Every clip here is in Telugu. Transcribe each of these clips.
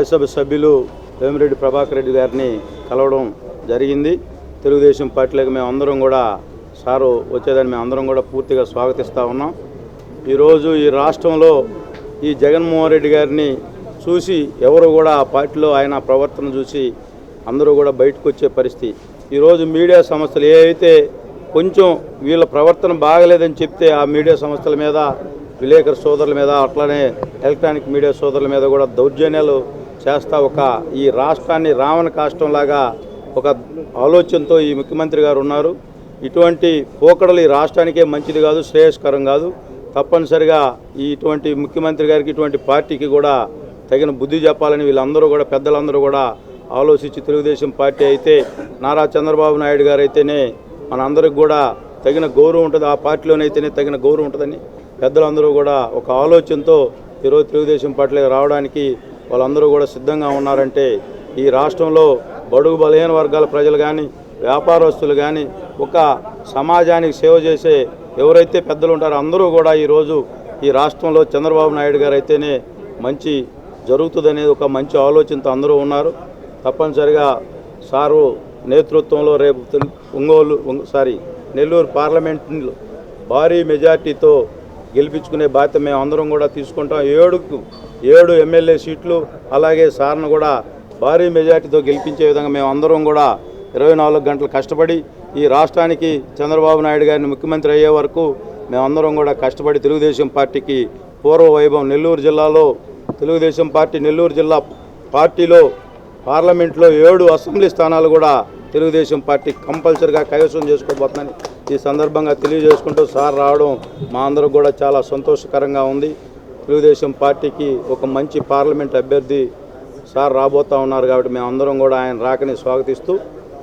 రాజ్యసభ సభ్యులు వేమిరెడ్డి ప్రభాకర్ రెడ్డి గారిని కలవడం జరిగింది. తెలుగుదేశం పార్టీలకు మేమందరం కూడా సారు వచ్చేదాన్ని మేమందరం కూడా పూర్తిగా స్వాగతిస్తూ ఉన్నాం. ఈరోజు ఈ రాష్ట్రంలో ఈ జగన్మోహన్ రెడ్డి గారిని చూసి ఎవరు కూడా ఆ పార్టీలో ఆయన ప్రవర్తన చూసి అందరూ కూడా బయటకు వచ్చే పరిస్థితి. ఈరోజు మీడియా సంస్థలు ఏవైతే కొంచెం వీళ్ళ ప్రవర్తన బాగలేదని చెప్తే ఆ మీడియా సంస్థల మీద, విలేకరు సోదరుల మీద, అట్లానే ఎలక్ట్రానిక్ మీడియా సోదరుల మీద కూడా దౌర్జన్యాలు చేస్తా ఈ రాష్ట్రాన్ని రావణ కాష్టంలాగా ఒక ఆలోచనతో ఈ ముఖ్యమంత్రి గారు ఉన్నారు. ఇటువంటి పోకడలు ఈ రాష్ట్రానికే మంచిది కాదు, శ్రేయస్కరం కాదు. తప్పనిసరిగా ఇటువంటి ముఖ్యమంత్రి గారికి, ఇటువంటి పార్టీకి కూడా తగిన బుద్ధి చెప్పాలని వీళ్ళందరూ కూడా, పెద్దలందరూ కూడా ఆలోచించి తెలుగుదేశం పార్టీ అయితే నారా చంద్రబాబు నాయుడు గారు అయితేనే మనందరికి కూడా తగిన గౌరవం ఉంటుంది, ఆ పార్టీలోనైతేనే తగిన గౌరవం ఉంటుందని పెద్దలందరూ కూడా ఒక ఆలోచనతో ఈరోజు తెలుగుదేశం పార్టీలోకి రావడానికి వాళ్ళందరూ కూడా సిద్ధంగా ఉన్నారంటే ఈ రాష్ట్రంలో బడుగు బలహీన వర్గాల ప్రజలు కానీ, వ్యాపారస్తులు కానీ, ఒక సమాజానికి సేవ చేసే ఎవరైతే పెద్దలు ఉంటారో అందరూ కూడా ఈరోజు ఈ రాష్ట్రంలో చంద్రబాబు నాయుడు గారు అయితేనే మంచి జరుగుతుందనేది ఒక మంచి ఆలోచనతో అందరూ ఉన్నారు. తప్పనిసరిగా సారు నేతృత్వంలో రేపు నెల్లూరు పార్లమెంట్లో భారీ మెజార్టీతో గెలిపించుకునే బాధ్యత మేము అందరం కూడా తీసుకుంటాం. 7 ఎమ్మెల్యే సీట్లు అలాగే సార్ను కూడా భారీ మెజార్టీతో గెలిపించే విధంగా మేము అందరం కూడా 24 గంటలు కష్టపడి ఈ రాష్ట్రానికి చంద్రబాబు నాయుడు గారిని ముఖ్యమంత్రి అయ్యే వరకు మేమందరం కూడా కష్టపడి తెలుగుదేశం పార్టీకి పూర్వ వైభవం నెల్లూరు జిల్లాలో తెలుగుదేశం పార్టీ నెల్లూరు జిల్లా పార్టీలో పార్లమెంట్లో 7 అసెంబ్లీ స్థానాలు కూడా తెలుగుదేశం పార్టీ కంపల్సరిగా కైవసం చేసుకోబోతుందని ఈ సందర్భంగా తెలియజేసుకుంటూ సార్ రావడం మా అందరికి కూడా చాలా సంతోషకరంగా ఉంది. తెలుగుదేశం పార్టీకి ఒక మంచి పార్లమెంట్ అభ్యర్థి సార్ రాబోతూ ఉన్నారు కాబట్టి మేమందరం కూడా ఆయన రాకని స్వాగతిస్తూ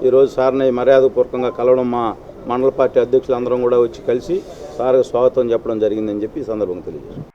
ఈరోజు సార్ని మర్యాదపూర్వకంగా కలవడం మా మండల పార్టీ అధ్యక్షులందరం కూడా వచ్చి కలిసి సార్కి స్వాగతం చెప్పడం జరిగిందని చెప్పి ఈ సందర్భంగా తెలియజేస్తాం.